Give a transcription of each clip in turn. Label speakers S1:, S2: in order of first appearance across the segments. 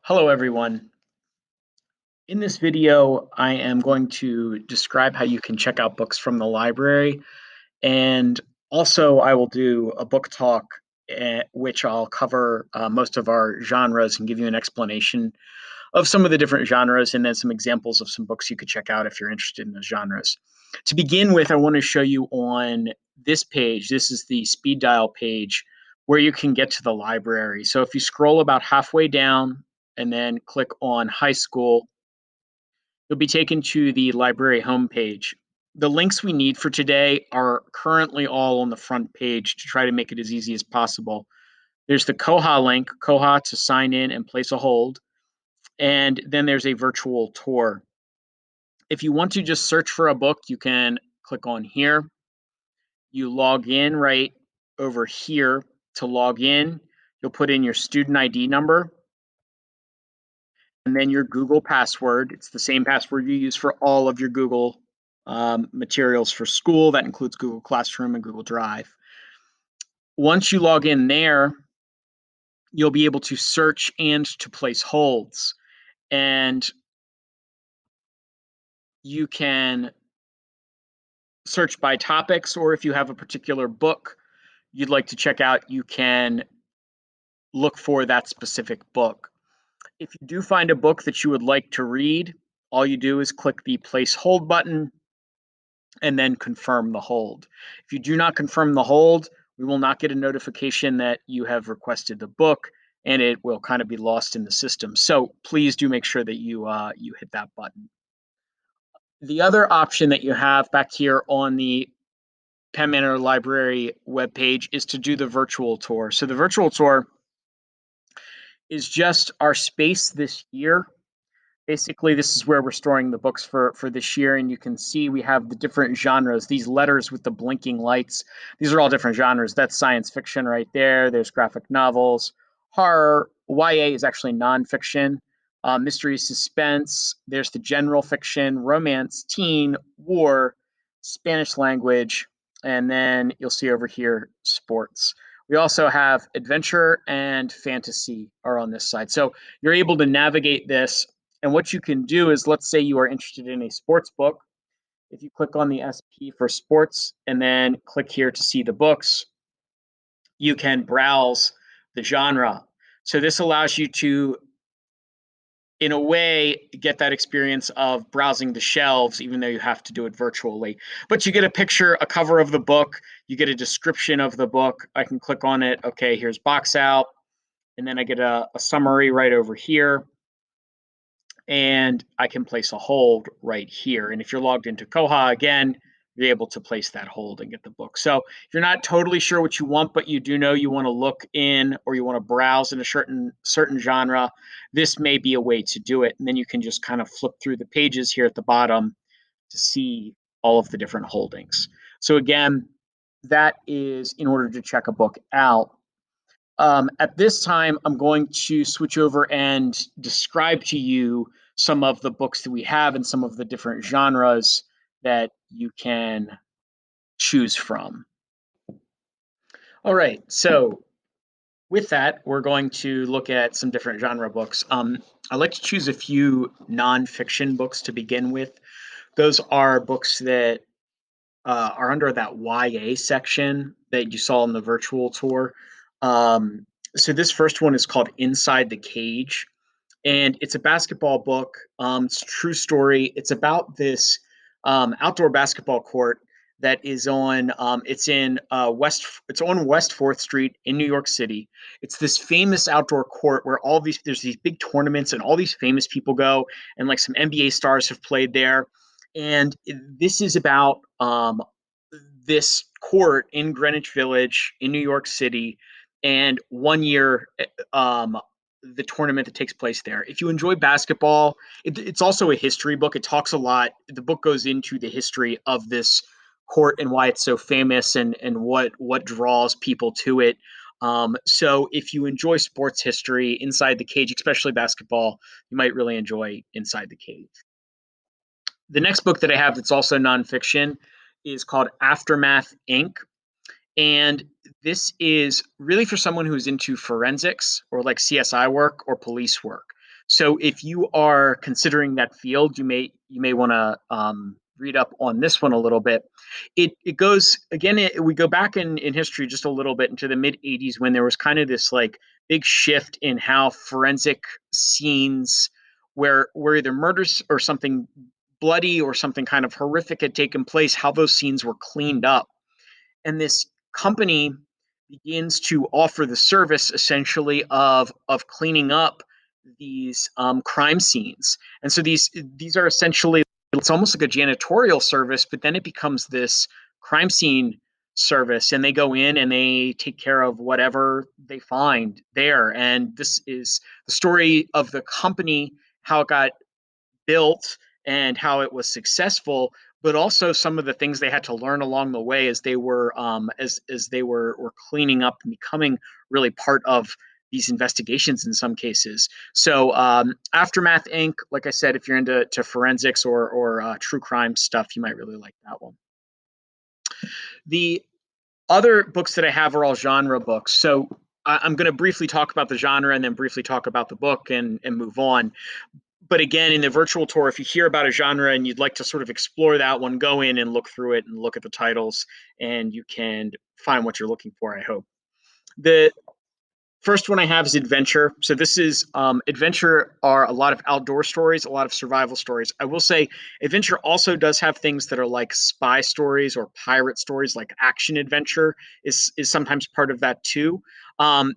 S1: Hello, everyone. In this video, I am going to describe how you can check out books from the library, and also I will do a book talk, which I'll cover most of our genres and give you an explanation of some of the different genres and then some examples of some books you could check out if you're interested in those genres. To begin with, I want to show you on this page, this is the speed dial page where you can get to the library. So if you scroll about halfway down and then click on high school, you'll be taken to the library homepage. The links we need for today are currently all on the front page to try to make it as easy as possible. There's the Koha link, Koha to sign in and place a hold, and then there's a virtual tour. If you want to just search for a book, you can click on here. You log in right over here. To log in, you'll put in your student ID number and then your Google password. It's the same password you use for all of your Google materials for school. That includes Google Classroom and Google Drive. Once you log in there, you'll be able to search and to place holds. And you can search by topics, or if you have a particular book you'd like to check out, you can look for that specific book. If you do find a book that you would like to read, all you do is click the place hold button and then confirm the hold. If you do not confirm the hold, we will not get a notification that you have requested the book, and it will kind of be lost in the system. So please do make sure that you hit that button. The other option that you have back here on the Penn Manor Library webpage is to do the virtual tour. So the virtual tour is just our space this year. Basically, this is where we're storing the books for this year, and you can see we have the different genres. These letters with the blinking lights, these are all different genres. That's science fiction right there. There's graphic novels, horror. YA is actually nonfiction. Mystery, suspense. There's the general fiction, romance, teen, war, Spanish language, and then you'll see over here sports. We also have adventure and fantasy are on this side. So you're able to navigate this, and what you can do is, let's say you are interested in a sports book. If you click on the SP for sports and then click here to see the books, you can browse the genre. So this allows you to, in a way, get that experience of browsing the shelves, even though you have to do it virtually. But you get a picture, a cover of the book, you get a description of the book. I can click on it. Okay, here's box out. And then I get a summary right over here, and I can place a hold right here. And if you're logged into Koha again, you're able to place that hold and get the book. So if you're not totally sure what you want, but you do know you want to look in or you want to browse in a certain genre, this may be a way to do it. And then you can just kind of flip through the pages here at the bottom to see all of the different holdings. So again, that is in order to check a book out. At this time, I'm going to switch over and describe to you some of the books that we have and some of the different genres that you can choose from. All right, so with that, we're going to look at some different genre books. I like to choose a few nonfiction books to begin with. Those are books that are under that YA section that you saw in the virtual tour. Um, so this first one is called Inside the Cage, and it's a basketball book. It's a true story. It's about this outdoor basketball court that is on. It's in West. It's on West Fourth Street in New York City. It's this famous outdoor court where all these there's these big tournaments and all these famous people go, and like some NBA stars have played there. And this is about this court in Greenwich Village in New York City, and 1 year the tournament that takes place there. If you enjoy basketball, it's also a history book. It talks a lot. The book goes into the history of this court and why it's so famous and what draws people to it. So if you enjoy sports history, Inside the Cage, especially basketball, you might really enjoy Inside the Cage. The next book that I have that's also nonfiction is called Aftermath Inc. And this is really for someone who's into forensics or like CSI work or police work. So if you are considering that field, you may want to read up on this one a little bit. It goes again. We go back in history just a little bit into the mid '80s when there was kind of this like big shift in how forensic scenes, where either murders or something bloody or something kind of horrific had taken place, how those scenes were cleaned up. And this company begins to offer the service essentially of cleaning up these crime scenes. And so these are essentially, it's almost like a janitorial service, but then it becomes this crime scene service, and they go in and they take care of whatever they find there. And this is the story of the company, how it got built and how it was successful, but also some of the things they had to learn along the way as they were as they were cleaning up and becoming really part of these investigations in some cases. So Aftermath Inc., like I said, if you're into forensics or true crime stuff, you might really like that one. The other books that I have are all genre books. So I'm going to briefly talk about the genre and then briefly talk about the book and move on. But again, in the virtual tour, if you hear about a genre and you'd like to sort of explore that one, go in and look through it and look at the titles, and you can find what you're looking for, I hope. The first one I have is adventure. So this is adventure are a lot of outdoor stories, a lot of survival stories. I will say adventure also does have things that are like spy stories or pirate stories, like action adventure is sometimes part of that too. Um,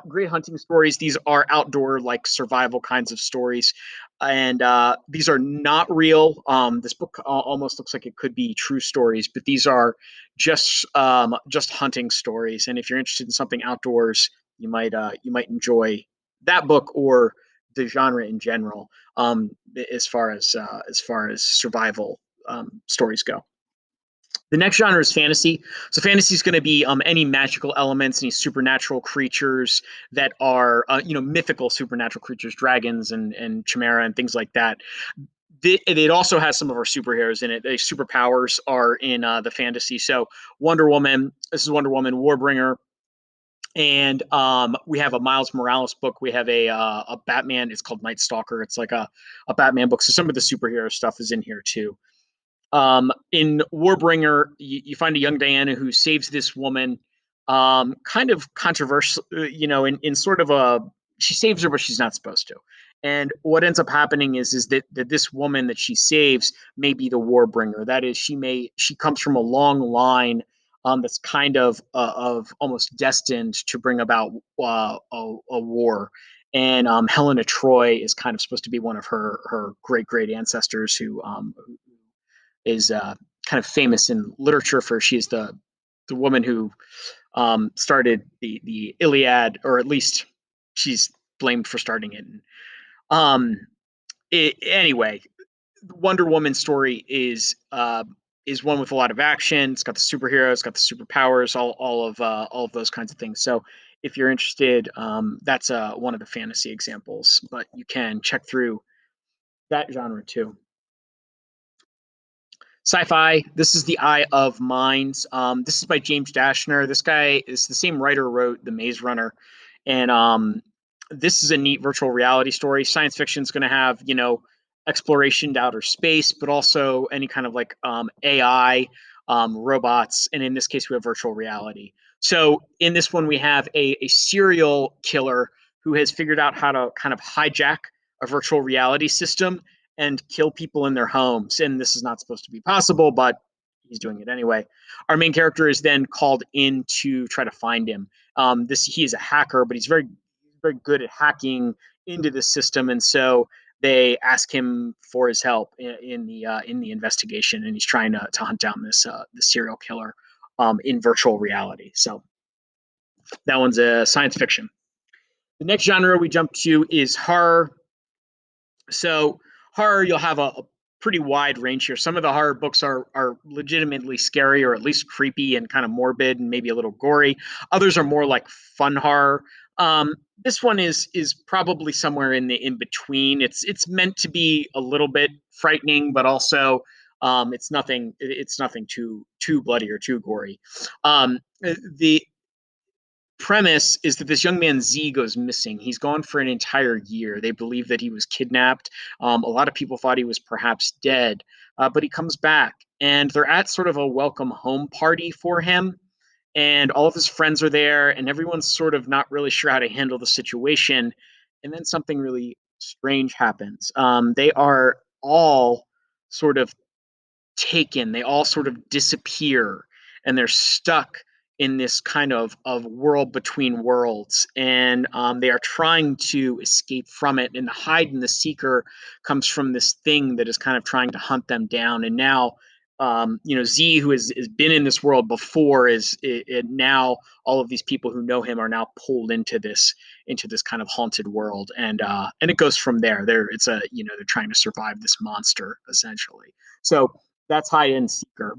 S1: Great hunting stories. These are outdoor, like survival kinds of stories, and these are not real. This book almost looks like it could be true stories, but these are just hunting stories. And if you're interested in something outdoors, you might enjoy that book or the genre in general, as far as survival stories go. The next genre is fantasy. So fantasy is going to be any magical elements, any supernatural creatures that are mythical supernatural creatures, dragons and chimera and things like that. It also has some of our superheroes in it. The superpowers are in the fantasy. So Wonder Woman. This is Wonder Woman Warbringer. And we have a Miles Morales book. We have a Batman. It's called Night Stalker. It's like a Batman book. So some of the superhero stuff is in here too. In Warbringer, you find a young Diana who saves this woman, kind of controversial, in sort of a, she saves her, but she's not supposed to. And what ends up happening is that this woman that she saves may be the Warbringer. That is, she comes from a long line that's kind of almost destined to bring about a war. And Helena Troy is kind of supposed to be one of her great ancestors who is kind of famous in literature for she's the woman who started the Iliad, or at least she's blamed for starting it. Um, anyway, the Wonder Woman story is one with a lot of action. It's got the superheroes, it's got the superpowers, all of those kinds of things. So if you're interested, that's one of the fantasy examples, but you can check through that genre too. Sci-fi. This is The Eye of Minds. This is by James Dashner. This guy is the same writer who wrote The Maze Runner, and this is a neat virtual reality story. Science fiction is going to have exploration to outer space, but also any kind of like AI, robots, and in this case we have virtual reality. So in this one we have a serial killer who has figured out how to kind of hijack a virtual reality system and kill people in their homes. And this is not supposed to be possible, but he's doing it anyway. Our main character is then called in to try to find him. He is a hacker, but he's very good at hacking into the system, and so they ask him for his help in the investigation, and he's trying to hunt down this serial killer in virtual reality. So that one's a science fiction. The next genre we jump to is horror. So horror, you'll have a pretty wide range here. Some of the horror books are legitimately scary or at least creepy and kind of morbid and maybe a little gory. Others are more like fun horror. This one is probably somewhere in between. It's meant to be a little bit frightening, but also it's nothing too bloody or too gory. The premise is that this young man Z goes missing. He's gone for an entire year. They believe that he was kidnapped. A lot of people thought he was perhaps dead, but he comes back, and they're at sort of a welcome home party for him. And all of his friends are there, and everyone's sort of not really sure how to handle the situation. And then something really strange happens. They are all sort of taken. They all sort of disappear, and they're stuck in this kind of world between worlds, and they are trying to escape from it. And the hide and the seeker comes from this thing that is kind of trying to hunt them down. And now, Z, who has been in this world before, is now all of these people who know him are now pulled into this kind of haunted world, and it goes from there. They're trying to survive this monster essentially. So that's high end seeker.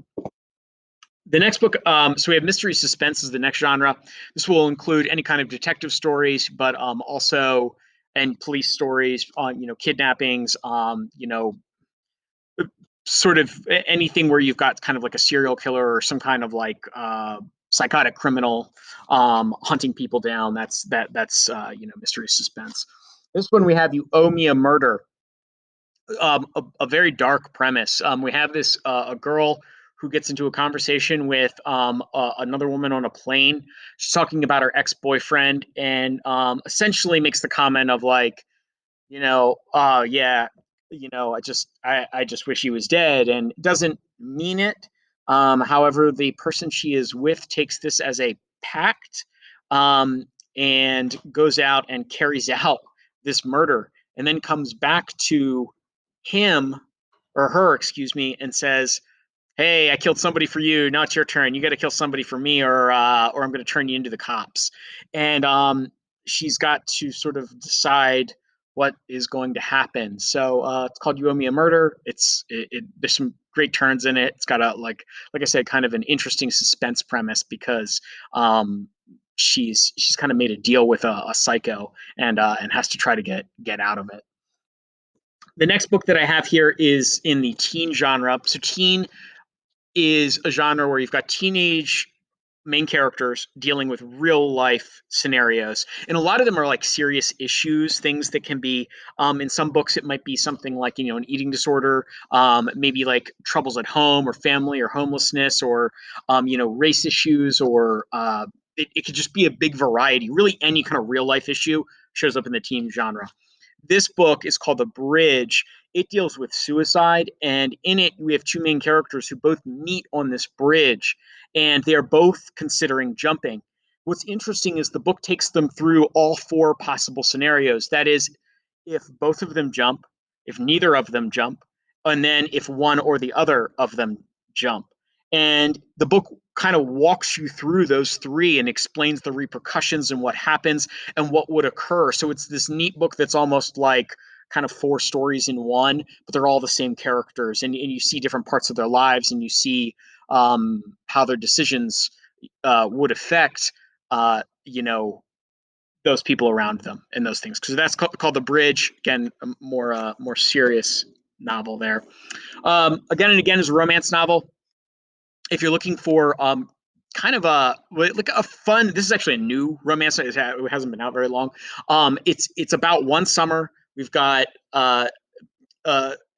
S1: The next book, so we have mystery suspense is the next genre. This will include any kind of detective stories, but also and police stories on kidnappings, sort of anything where you've got kind of like a serial killer or some kind of like psychotic criminal hunting people down. That's mystery suspense. This one we have You Owe Me a Murder. A very dark premise. We have this a girl who gets into a conversation with another woman on a plane. She's talking about her ex boyfriend, and essentially makes the comment of like, yeah, I just wish he was dead, and doesn't mean it. However, the person she is with takes this as a pact, um, and goes out and carries out this murder, and then comes back to him or her, excuse me, and says, "Hey, I killed somebody for you. Now it's your turn. You got to kill somebody for me, or I'm going to turn you into the cops." And she's got to sort of decide what is going to happen. So it's called You Owe Me a Murder. There's some great turns in it. It's got a like I said, kind of an interesting suspense premise because she's kind of made a deal with a psycho and has to try to get out of it. The next book that I have here is in the teen genre. So teen is a genre where you've got teenage main characters dealing with real life scenarios, and a lot of them are like serious issues, things that can be in some books it might be something like an eating disorder, maybe like troubles at home or family or homelessness, or race issues, or it could just be a big variety. Really, any kind of real life issue shows up in the teen genre. This book is called The Bridge. It deals with suicide, and in it, we have two main characters who both meet on this bridge, and they are both considering jumping. What's interesting is the book takes them through all four possible scenarios. That is, if both of them jump, if neither of them jump, and then if one or the other of them jump. And the book kind of walks you through those three and explains the repercussions and what happens and what would occur. So it's this neat book that's almost like kind of four stories in one, but they're all the same characters, and you see different parts of their lives, and you see how their decisions would affect those people around them and those things. Because that's called The Bridge. Again, a more serious novel there. Again and Again is a romance novel. If you're looking for kind of a fun, this is actually a new romance. It hasn't been out very long. It's about one summer. We've got uh,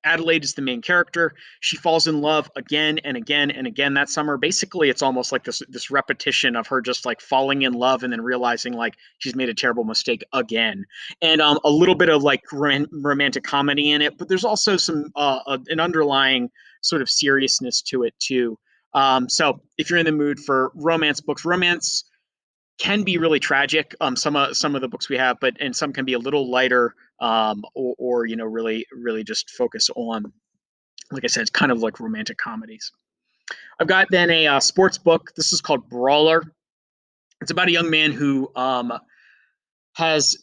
S1: Adelaide is the main character. She falls in love again and again and again that summer. Basically, it's almost like this repetition of her just like falling in love and then realizing like she's made a terrible mistake again, and a little bit of like romantic comedy in it. But there's also some an underlying sort of seriousness to it too. So if you're in the mood for romance books, romance can be really tragic. Some of the books we have, but and some can be a little lighter, or really just focus on, like I said, it's kind of like romantic comedies. I've got then a sports book. This is called Brawler. It's about a young man who has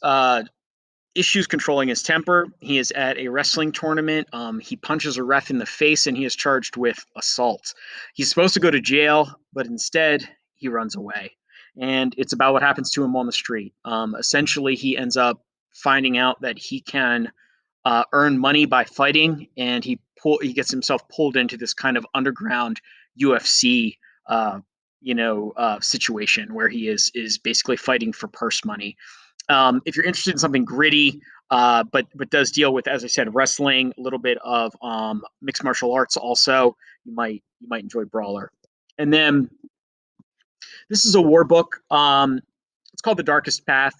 S1: issues controlling his temper. He is at a wrestling tournament. He punches a ref in the face, and he is charged with assault. He's supposed to go to jail, but instead he runs away. And it's about what happens to him on the street. Essentially, he ends up finding out that he can earn money by fighting, and he gets himself pulled into this kind of underground UFC, situation where he is basically fighting for purse money. If you're interested in something gritty, but does deal with, as I said, wrestling, a little bit of mixed martial arts, also, you might enjoy Brawler. And then this is a war book. It's called The Darkest Path.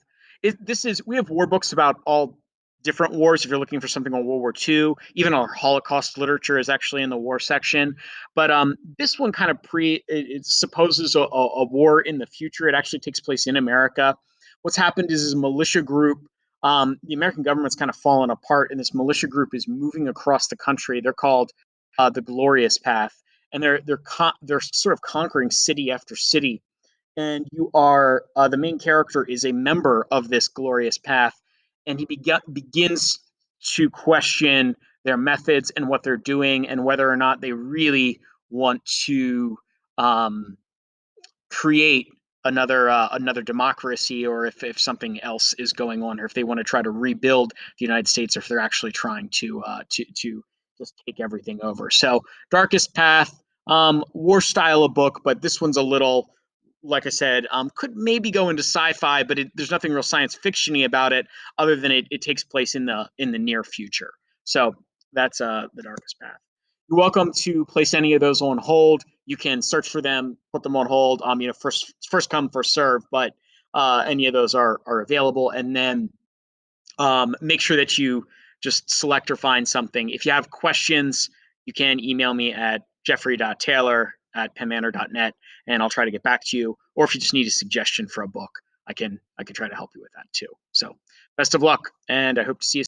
S1: We have war books about all different wars. If you're looking for something on World War II, even our Holocaust literature is actually in the war section. But this one kind of it supposes a war in the future. It actually takes place in America. What's happened is a militia group. The American government's kind of fallen apart, and this militia group is moving across the country. They're called the Glorious Path, and they're sort of conquering city after city, and you are the main character is a member of this glorious path, and he begins to question their methods and what they're doing, and whether or not they really want to um, create another democracy, or if something else is going on, or if they want to try to rebuild the United States, or if they're actually trying to just take everything over. So, Darkest Path, war style of book, but this one's a little, like I said, could maybe go into sci-fi, but there's nothing real science fictiony about it, other than it takes place in the near future. So that's The Darkest Path. You're welcome to place any of those on hold. You can search for them, put them on hold. First come, first serve, but any of those are available. And then make sure that you just select or find something. If you have questions, you can email me at jeffrey.taylor@penmanor.net, and I'll try to get back to you. Or if you just need a suggestion for a book, I can try to help you with that too. So best of luck, and I hope to see you